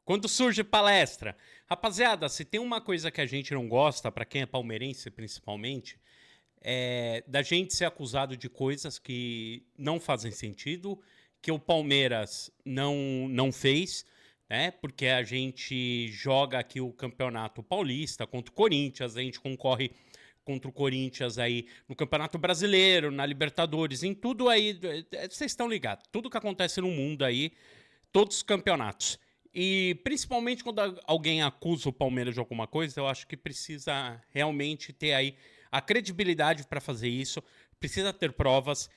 Quando surge palestra. Rapaziada, se tem uma coisa que a gente não gosta, para quem é palmeirense principalmente, é da gente ser acusado de coisas que não fazem sentido, que o Palmeiras não fez, né? Porque a gente joga aqui o Campeonato Paulista contra o Corinthians, a gente concorre contra o Corinthians aí no Campeonato Brasileiro, na Libertadores, em tudo aí, vocês estão ligados, tudo que acontece no mundo aí, todos os campeonatos. E principalmente quando alguém acusa o Palmeiras de alguma coisa, eu acho que precisa realmente ter aí a credibilidade para fazer isso, precisa ter provas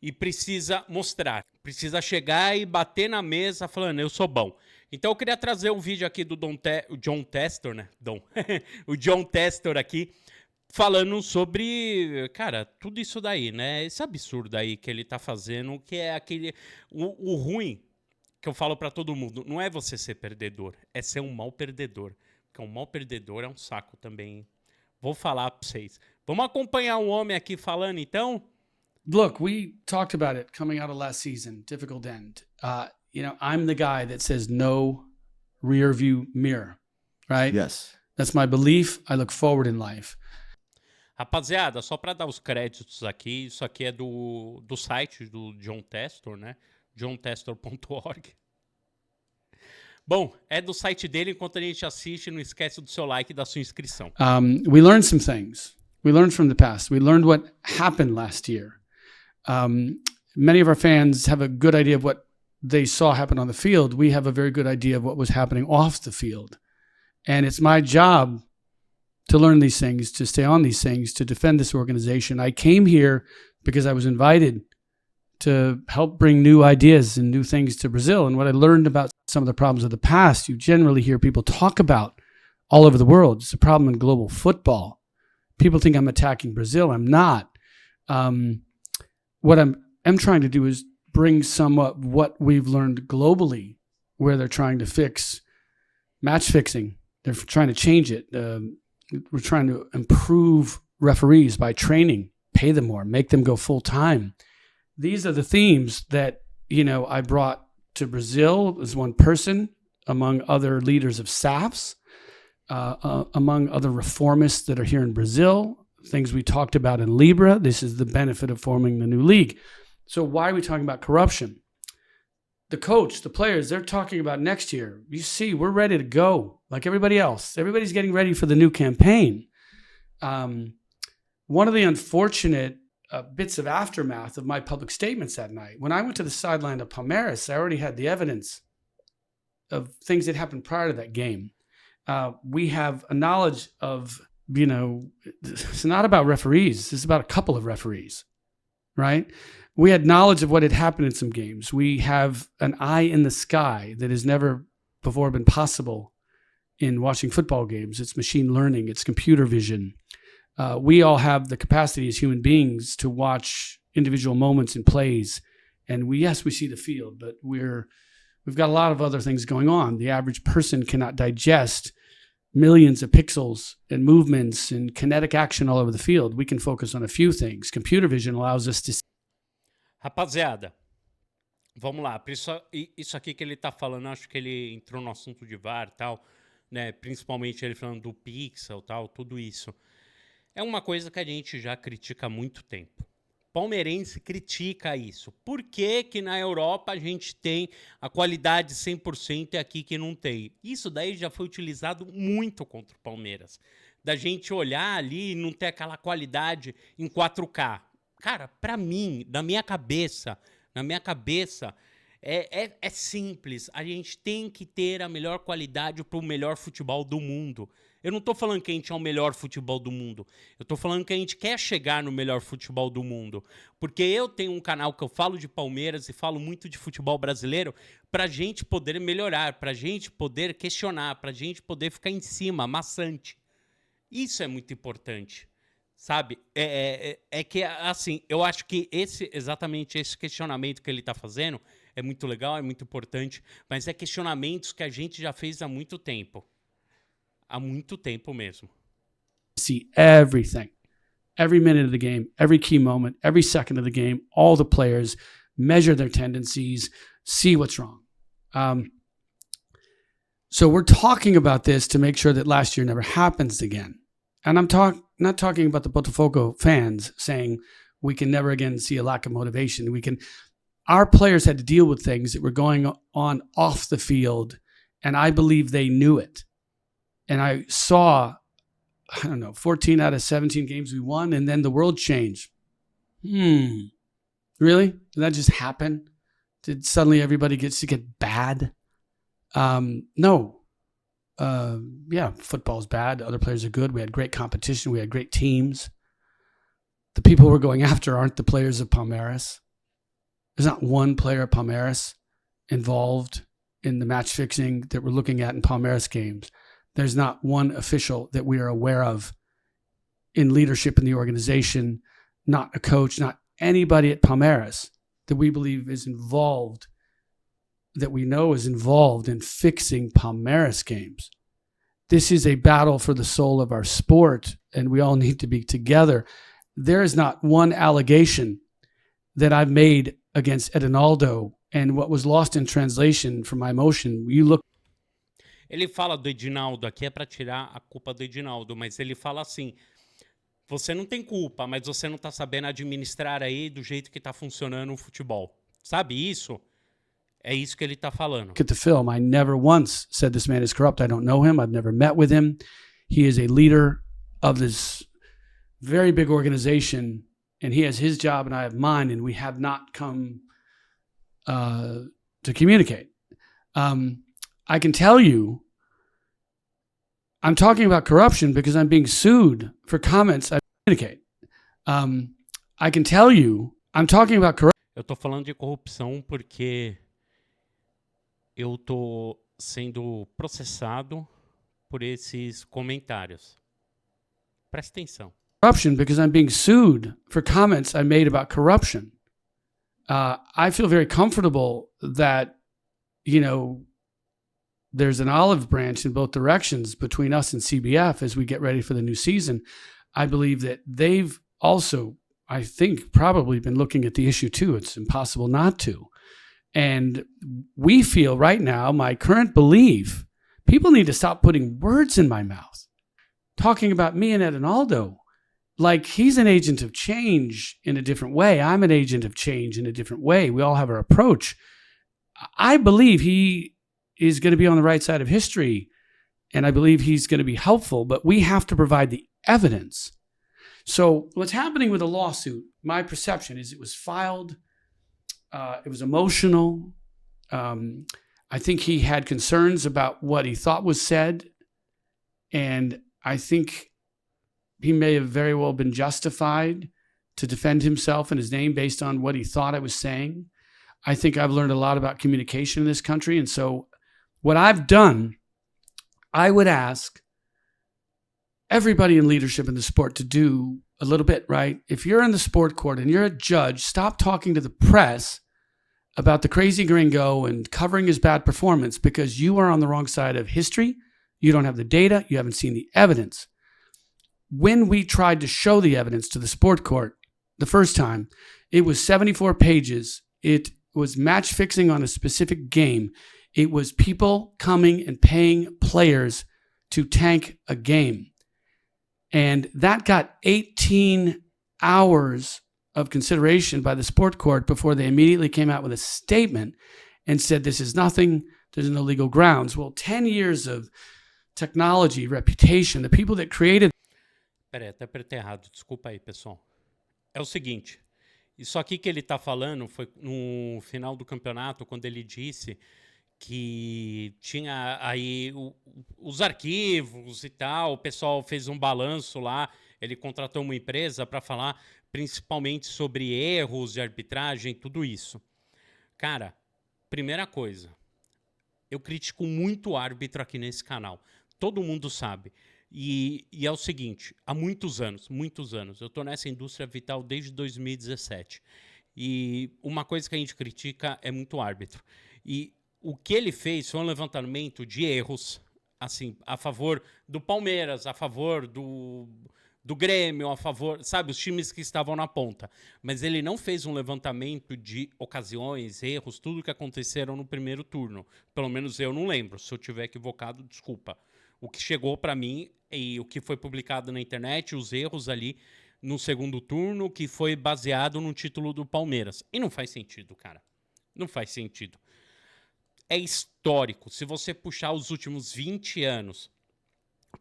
e precisa mostrar. Precisa chegar e bater na mesa falando, eu sou bom. Então eu queria trazer um vídeo aqui do John Textor, né? O John Textor aqui, falando sobre, cara, tudo isso daí, né? Esse absurdo aí que ele tá fazendo, que é aquele... O ruim... que eu falo para todo mundo, não é você ser perdedor, é ser um mau perdedor. Porque um mau perdedor é um saco também. Vou falar para vocês. Vamos acompanhar um homem aqui falando, então? Look, we talked about it coming out of last season, difficult end. I'm the guy that says no rear view mirror, right? Yes. That's my belief. I look forward in life. Rapaziada, só para dar os créditos aqui, isso aqui é do site do John Textor, né? johntextor.org. Bom, é do site dele. Enquanto a gente assiste, não esquece do seu like e da sua inscrição. We learned some things. We learned from the past. We learned what happened last year. Many of our fans have a good idea of what they saw happen on the field. We have a very good idea of what was happening off the field. And it's my job to learn these things, to stay on these things, to defend this organization. I came here because I was invited to help bring new ideas and new things to Brazil. And what I learned about some of the problems of the past, you generally hear people talk about all over the world. It's a problem in global football. People think I'm attacking Brazil. I'm not. What I'm trying to do is bring some of what we've learned globally, where they're trying to fix match fixing. They're trying to change it. We're trying to improve referees by training, pay them more, make them go full time. These are the themes that, I brought to Brazil as one person, among other leaders of SAFs, among other reformists that are here in Brazil, things we talked about in Libra. This is the benefit of forming the new league. So why are we talking about corruption? The coach, the players, they're talking about next year. You see, we're ready to go like everybody else. Everybody's getting ready for the new campaign. One of the unfortunate bits of aftermath of my public statements that night. When I went to the sideline of Palmeiras, I already had the evidence of things that happened prior to that game. We have a knowledge of, it's not about referees. It's about a couple of referees, right? We had knowledge of what had happened in some games. We have an eye in the sky that has never before been possible in watching football games. It's machine learning. It's computer vision. We all have the capacity as human beings to watch individual moments and plays. And we see the field, but we've got a lot of other things going on. The average person cannot digest millions of pixels and movements and kinetic action all over the field. We can focus on a few things. Computer vision allows us to... Rapaziada, vamos lá. Isso aqui que ele tá falando, acho que ele entrou no assunto de VAR e tal, né? Principalmente ele falando do pixel e tal, tudo isso. É uma coisa que a gente já critica há muito tempo. Palmeirense critica isso. Por que que na Europa a gente tem a qualidade 100% e aqui que não tem? Isso daí já foi utilizado muito contra o Palmeiras. Da gente olhar ali e não ter aquela qualidade em 4K. Cara, pra mim, na minha cabeça, é simples. A gente tem que ter a melhor qualidade para o melhor futebol do mundo. Eu não tô falando que a gente é o melhor futebol do mundo. Eu tô falando que a gente quer chegar no melhor futebol do mundo. Porque eu tenho um canal que eu falo de Palmeiras e falo muito de futebol brasileiro pra gente poder melhorar, pra gente poder questionar, pra gente poder ficar em cima, maçante. Isso é muito importante. Sabe? É que, assim, eu acho que exatamente esse questionamento que ele tá fazendo é muito legal, é muito importante, mas é questionamentos que a gente já fez há muito tempo. Há muito tempo mesmo. See everything, every minute of the game, every key moment, every second of the game, all the players, measure their tendencies, see what's wrong. So we're talking about this to make sure that last year never happens again. And I'm not talking about the Botafogo fans saying we can never again see a lack of motivation. Our players had to deal with things that were going on off the field, and I believe they knew it. And I saw, 14 out of 17 games we won, and then the world changed. Really? Did that just happen? Did suddenly everybody gets to get bad? No. Yeah, football's bad. Other players are good. We had great competition. We had great teams. The people we're going after aren't the players of Palmeiras. There's not one player at Palmeiras involved in the match fixing that we're looking at in Palmeiras games. There's not one official that we are aware of in leadership in the organization, not a coach, not anybody at Palmeiras that we believe is involved, that we know is involved in fixing Palmeiras games. This is a battle for the soul of our sport, and we all need to be together. There is not one allegation that I've made against Edinaldo, and what was lost in translation from my emotion, you look. Ele fala do Edinaldo aqui é para tirar a culpa do Edinaldo, mas ele fala assim, você não tem culpa, mas você não está sabendo administrar aí do jeito que está funcionando o futebol. Sabe isso? É isso que ele está falando. Look at the film. I never once said this man is corrupt. I don't know him. I've never met with him. He is a leader of this very big organization, and he has his job and I have mine, and we have not come to communicate. I can tell you, I'm talking about corruption because I'm being sued for comments I communicate. I can tell you, I'm talking about corruption. Eu tô falando de corrupção porque eu tô sendo processado por esses comentários. Presta atenção. Corruption because I'm being sued for comments I made about corruption. I feel very comfortable that, there's an olive branch in both directions between us and CBF as we get ready for the new season. I believe that they've also, I think, probably been looking at the issue too. It's impossible not to. And we feel right now, my current belief, people need to stop putting words in my mouth, talking about me and Edinaldo like he's an agent of change in a different way. I'm an agent of change in a different way. We all have our approach. I believe he is going to be on the right side of history, and I believe he's going to be helpful, but we have to provide the evidence. So what's happening with the lawsuit, my perception is it was filed, it was emotional. I think he had concerns about what he thought was said, and I think he may have very well been justified to defend himself and his name based on what he thought I was saying. I think I've learned a lot about communication in this country, and so what I've done, I would ask everybody in leadership in the sport to do a little bit, right? If you're in the sport court and you're a judge, stop talking to the press about the crazy gringo and covering his bad performance because you are on the wrong side of history. You don't have the data. You haven't seen the evidence. When we tried to show the evidence to the sport court the first time, it was 74 pages. It was match fixing on a specific game. It was people coming and paying players to tank a game. And that got 18 hours of consideration by the sport court before they immediately came out with a statement and said, this is nothing, there's no legal grounds. Well, 10 years of technology, reputation, the people that created... Peraí, até apertei errado, desculpa aí, pessoal. É o seguinte, isso aqui que ele está falando foi no final do campeonato, quando ele disse que tinha aí os arquivos e tal, o pessoal fez um balanço lá, ele contratou uma empresa para falar principalmente sobre erros de arbitragem, tudo isso. Cara, primeira coisa, eu critico muito o árbitro aqui nesse canal, todo mundo sabe. E é o seguinte, há muitos anos, eu estou nessa indústria vital desde 2017. E uma coisa que a gente critica é muito o árbitro. E o que ele fez foi um levantamento de erros, assim, a favor do Palmeiras, a favor do do Grêmio, a favor, sabe, os times que estavam na ponta. Mas ele não fez um levantamento de ocasiões, erros, tudo que aconteceram no primeiro turno. Pelo menos eu não lembro. Se eu tiver equivocado, desculpa. O que chegou para mim e o que foi publicado na internet, os erros ali no segundo turno, que foi baseado no título do Palmeiras. E não faz sentido, cara. Não faz sentido. É histórico. Se você puxar os últimos 20 anos,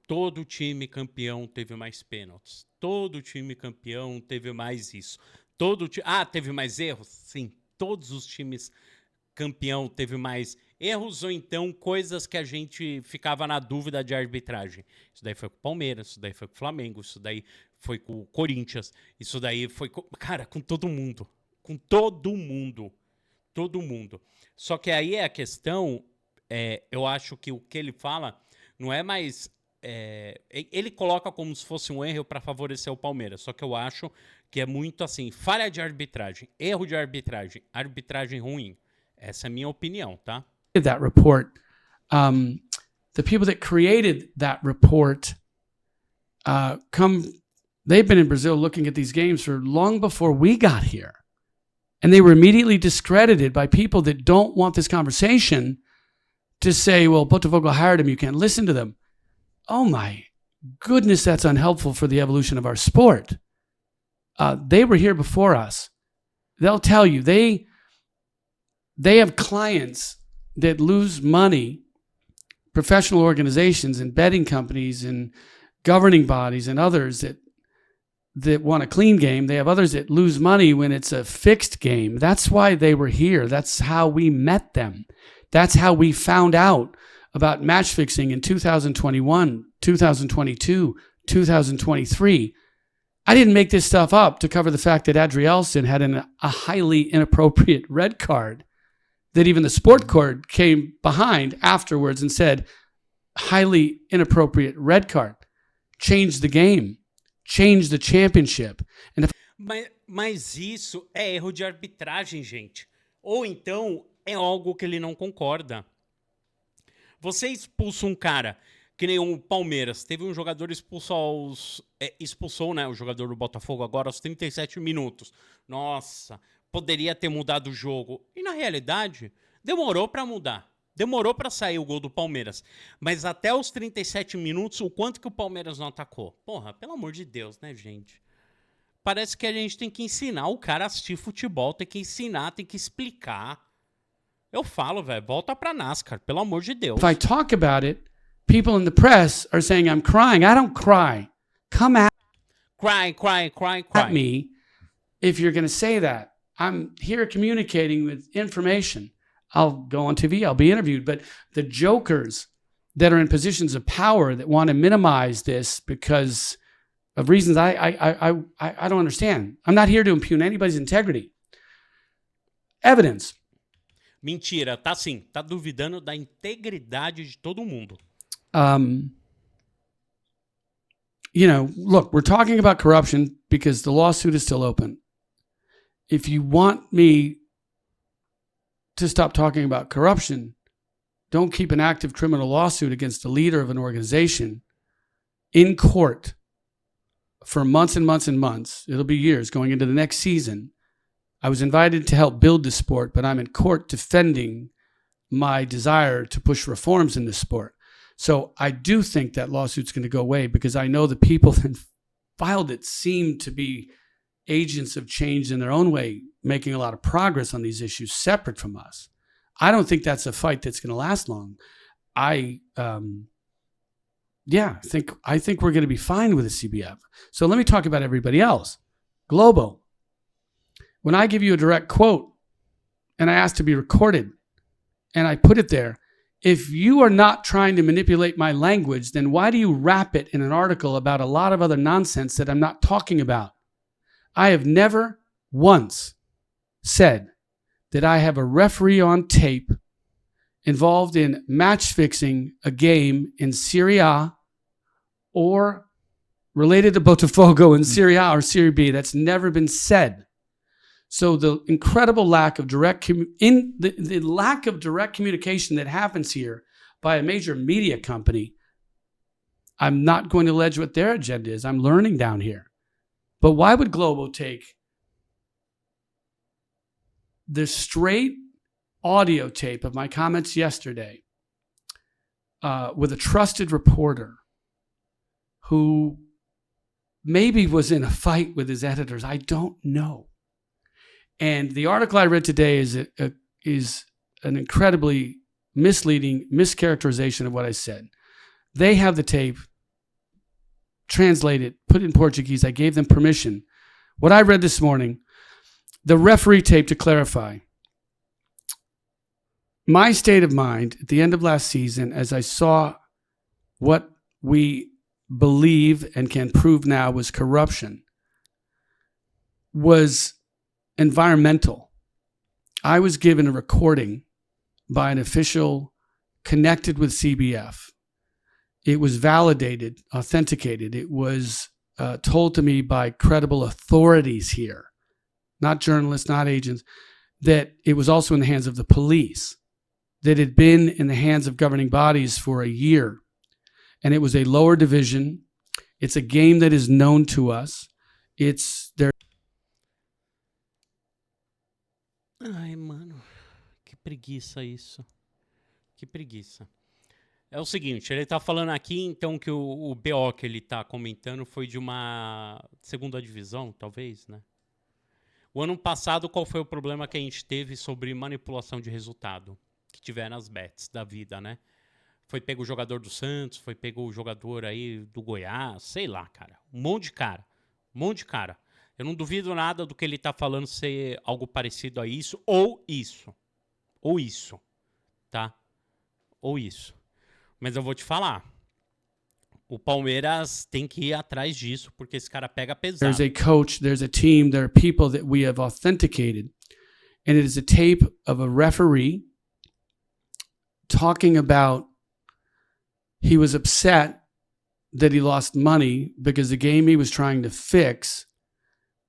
todo time campeão teve mais pênaltis. Todo time campeão teve mais isso. Teve mais erros? Sim. Todos os times campeão teve mais erros ou então coisas que a gente ficava na dúvida de arbitragem. Isso daí foi com o Palmeiras, isso daí foi com o Flamengo, isso daí foi com o Corinthians, isso daí foi com... Cara, com todo mundo. Com todo mundo. Todo mundo. Só que aí é a questão, eu acho que o que ele fala não é mais... ele coloca como se fosse um erro para favorecer o Palmeiras, só que eu acho que é muito assim, falha de arbitragem, erro de arbitragem, arbitragem ruim. Essa é a minha opinião, tá? That report, the people that created that report they've been in Brazil looking at these games for long before we got here. And they were immediately discredited by people that don't want this conversation to say, well, Botafogo hired him, you can't listen to them. Oh my goodness, that's unhelpful for the evolution of our sport. They were here before us. They'll tell you, they have clients that lose money, professional organizations and betting companies and governing bodies and others that want a clean game. They have others that lose money when it's a fixed game. That's why they were here. That's how we met them. That's how we found out about match fixing in 2021, 2022, 2023. I didn't make this stuff up to cover the fact that Adrielson had a highly inappropriate red card that even the sport court came behind afterwards and said, highly inappropriate red card. Change the game. Change the championship. Mas isso é erro de arbitragem, gente. Ou então é algo que ele não concorda. Você expulsa um cara, que nem o Palmeiras. Teve um jogador expulsou, né, o jogador do Botafogo agora aos 37 minutos. Nossa, poderia ter mudado o jogo. E na realidade, demorou para mudar. Demorou para sair o gol do Palmeiras. Mas até os 37 minutos, o quanto que o Palmeiras não atacou? Porra, pelo amor de Deus, né, gente? Parece que a gente tem que ensinar o cara a assistir futebol, tem que ensinar, tem que explicar. Eu falo, velho, volta pra NASCAR, pelo amor de Deus. If I talk about it, people in the press are saying I'm crying. I don't cry. Come at me if you're going to say that. I'm here communicating with information. I'll go on TV, I'll be interviewed, but the jokers that are in positions of power that want to minimize this because of reasons I don't understand. I'm not here to impugn anybody's integrity. Evidence. Mentira, tá sim. Tá duvidando da integridade de todo mundo. Look, we're talking about corruption because the lawsuit is still open. If you want me to stop talking about corruption, don't keep an active criminal lawsuit against the leader of an organization in court for months and months and months. It'll be years going into the next season. I was invited to help build the sport, but I'm in court defending my desire to push reforms in this sport. So I do think that lawsuit's going to go away because I know the people that filed it seem to be agents of change in their own way, making a lot of progress on these issues separate from us. I don't think that's a fight that's going to last long. I think we're going to be fine with the CBF. So let me talk about everybody else. Globo. When I give you a direct quote and I ask to be recorded and I put it there, if you are not trying to manipulate my language, then why do you wrap it in an article about a lot of other nonsense that I'm not talking about? I have never once said that I have a referee on tape involved in match fixing a game in Serie A or related to Botafogo in Serie A or Serie B. That's never been said. So the incredible lack of direct communication that happens here by a major media company I'm not going to allege what their agenda is. I'm learning down here. But why would Globo take the straight audio tape of my comments yesterday with a trusted reporter who maybe was in a fight with his editors? I don't know. And the article I read today is an incredibly misleading mischaracterization of what I said. They have the tape, translate it, put it in Portuguese. I gave them permission. What I read this morning, the referee tape, to clarify, my state of mind at the end of last season, as I saw what we believe and can prove now was corruption, was environmental. I was given a recording by an official connected with CBF. It was validated, authenticated. It was told to me by credible authorities here, not journalists, not agents, that it was also in the hands of the police, that it had been in the hands of governing bodies for a year. And it was a lower division. It's a game that is known to us. It's there. Ai, mano, que preguiça isso. Que preguiça. É o seguinte, ele tá falando aqui, então, que o BO que ele tá comentando foi de uma segunda divisão, talvez, né? O ano passado, qual foi o problema que a gente teve sobre manipulação de resultado? Que tiveram nas bets da vida, né? Foi pego o jogador do Santos, foi pego o jogador aí do Goiás, sei lá, cara. Um monte de cara. Um monte de cara. Eu não duvido nada do que ele tá falando ser algo parecido a isso, ou isso. Ou isso, tá? Ou isso. Mas eu vou te falar. O Palmeiras tem que ir atrás disso, porque esse cara pega pesado. There's a coach, there's a team, there are people that we have authenticated. And it is a tape of a referee talking about he was upset that he lost money because the game he was trying to fix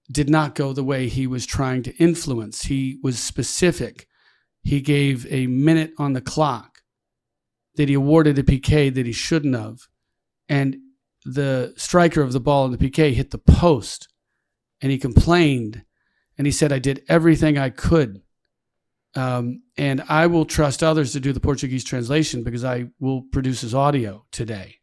did not go the way he was trying to influence. He was specific. He gave a minute on the clock that he awarded a PK that he shouldn't have. And the striker of the ball in the PK hit the post. And he complained. And he said, I did everything I could. And I will trust others to do the Portuguese translation because I will produce his audio today.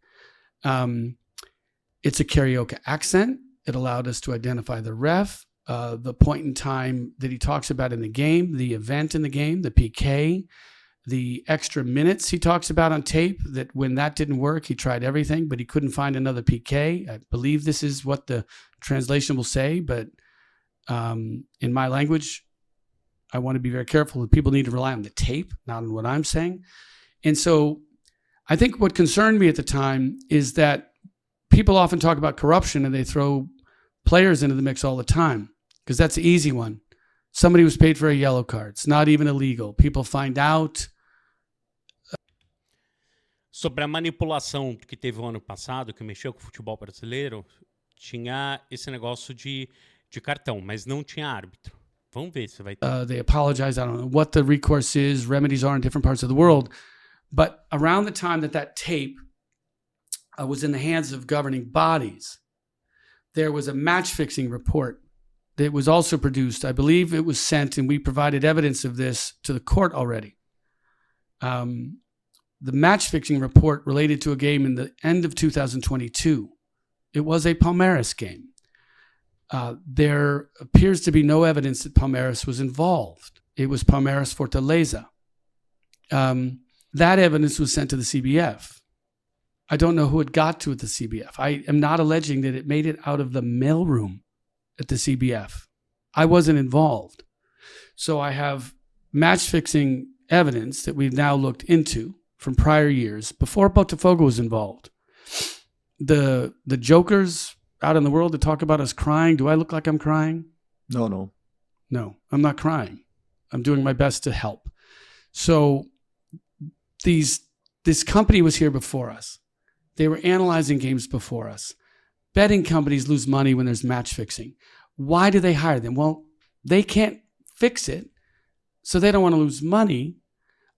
It's a karaoke accent. It allowed us to identify the ref, the point in time that he talks about in the game, the event in the game, the PK, the extra minutes he talks about on tape, that when that didn't work, he tried everything, but he couldn't find another PK. I believe this is what the translation will say, but in my language, I want to be very careful that people need to rely on the tape, not on what I'm saying. And so I think what concerned me at the time is that people often talk about corruption and they throw players into the mix all the time because that's the easy one. Somebody was paid for a yellow card. It's not even illegal. People find out. Sobre a manipulação que teve o ano passado, que mexeu com o futebol brasileiro, tinha esse negócio de cartão, mas não tinha árbitro. Vamos ver se vai ter. They apologize. I don't know what the recourse is. Remedies are in different parts of the world. But around the time that tape was in the hands of governing bodies, there was a match-fixing report that was also produced. I believe it was sent, and we provided evidence of this to the court already. The match-fixing report related to a game in the end of 2022. It was a Palmeiras game. There appears to be no evidence that Palmeiras was involved. It was Palmeiras Fortaleza. That evidence was sent to the CBF. I don't know who it got to at the CBF. I am not alleging that it made it out of the mailroom at the CBF. I wasn't involved. So I have match-fixing evidence that we've now looked into from prior years before Botafogo was involved. The jokers out in the world that talk about us crying, do I look like I'm crying? No. No, I'm not crying. I'm doing my best to help. So this company was here before us. They were analyzing games before us. Betting companies lose money when there's match fixing. Why do they hire them? Well, they can't fix it, so they don't want to lose money.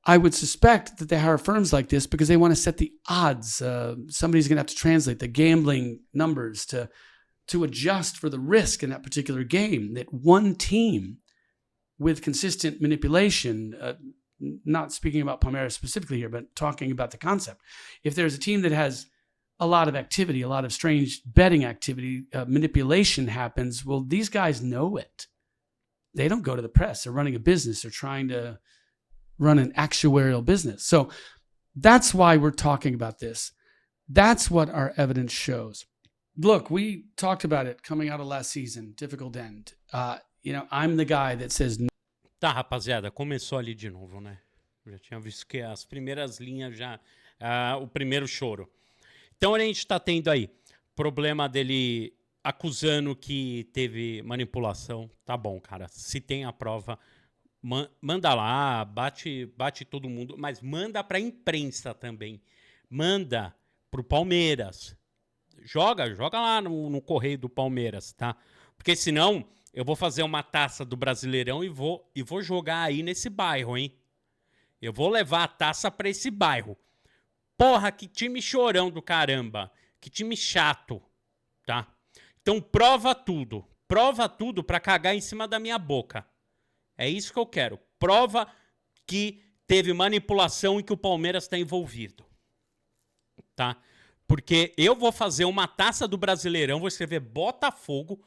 I would suspect that they hire firms like this because they want to set the odds. Somebody's going to have to translate the gambling numbers to adjust for the risk in that particular game. That one team with consistent manipulation, not speaking about Palmeiras specifically here, but talking about the concept. If there's a team that has a lot of activity, a lot of strange betting activity, manipulation happens, well, these guys know it. They don't go to the press. They're running a business. They're trying to run an actuarial business. So that's why we're talking about this. That's what our evidence shows. Look, we talked about it coming out of last season, difficult end. I'm the guy that says no. Tá, rapaziada, começou ali de novo, né? Já tinha visto que as primeiras linhas já... o primeiro choro. Então a gente tá tendo aí problema dele acusando que teve manipulação. Tá bom, cara. Se tem a prova, manda lá, bate todo mundo. Mas manda pra imprensa também. Manda pro Palmeiras. Joga lá no correio do Palmeiras, tá? Porque senão eu vou fazer uma taça do Brasileirão e vou jogar aí nesse bairro, hein? Eu vou levar a taça pra esse bairro. Porra, que time chorão do caramba. Que time chato, tá? Então prova tudo pra cagar em cima da minha boca. É isso que eu quero. Prova que teve manipulação e que o Palmeiras tá envolvido, tá? Porque eu vou fazer uma taça do Brasileirão, vou escrever Botafogo.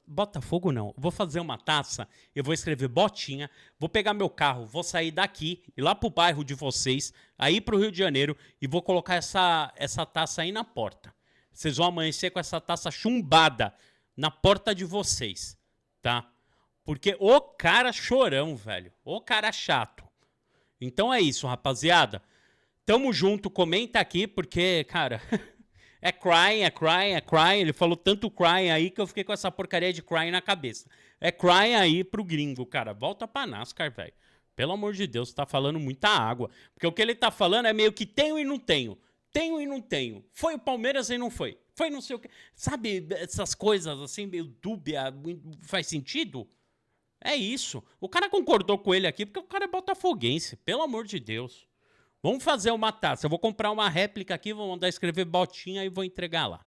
Botafogo não. Vou fazer uma taça, eu vou escrever Botinha, vou pegar meu carro, vou sair daqui, ir lá pro bairro de vocês, aí pro Rio de Janeiro, e vou colocar essa taça aí na porta. Vocês vão amanhecer com essa taça chumbada na porta de vocês, tá? Porque o cara chorão, velho. O cara chato. Então é isso, rapaziada. Tamo junto, comenta aqui, porque, cara, é crying. Ele falou tanto crying aí que eu fiquei com essa porcaria de crying na cabeça. É crying aí pro gringo, cara. Volta pra NASCAR, velho. Pelo amor de Deus, tá falando muita água. Porque o que ele tá falando é meio que tenho e não tenho. Tenho e não tenho. Foi o Palmeiras e não foi. Foi não sei o que. Sabe essas coisas assim, meio dúbia, faz sentido? É isso. O cara concordou com ele aqui porque o cara é botafoguense. Pelo amor de Deus. Vamos fazer uma taça. Eu vou comprar uma réplica aqui, vou mandar escrever Botinha e vou entregar lá.